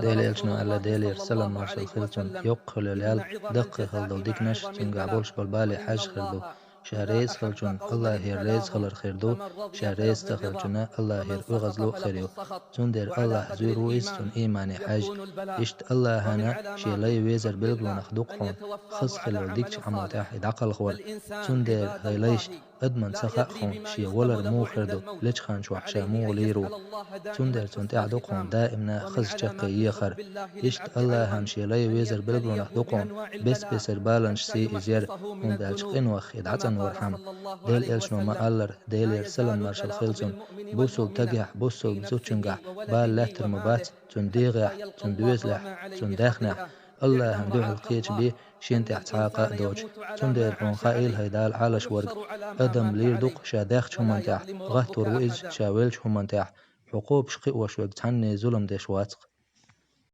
Del elçine alla delir salam marşal khilçun yok khulal daqq khildal diknash tunga bolş balbali haj khirdu şarez khilçun Allah her rez khilar khirdu şarez ta khilçuna Allah her uğazlu khiriu tunder Allah zuyru istun imani haj işt Allah hana şelay wezer bilgluna khduqhun khis khilal dikç amal tahid aqal khwal tunder haylaysh أدمن سخاءهم شي ولر مو خردو ليش خان شو حشا مو ليرو تندر تنت أعدقهم دائمنا خز شقي يخر يشت الله همشي لا يويزر بلبلون أخدقهم بس بسر بالنش سي إزير من دالشقين وخ يدعتن ورحم ديل إلشنو ما ألر ديل يرسلن مارشال خيلسون بوسول تقح بوسول بزوتشنقح بال لاتر مبات تنديغح تندويزلح تنداخنح الله هم دوح القيج بي شين تحت دوج تندر هون خائل هيدال عالش ورق أدم ليردق شاداخ شومنتاح غهتور وإز شاويلش همنتاح حقوب شقي وشوق تعني ظلم ديش واتق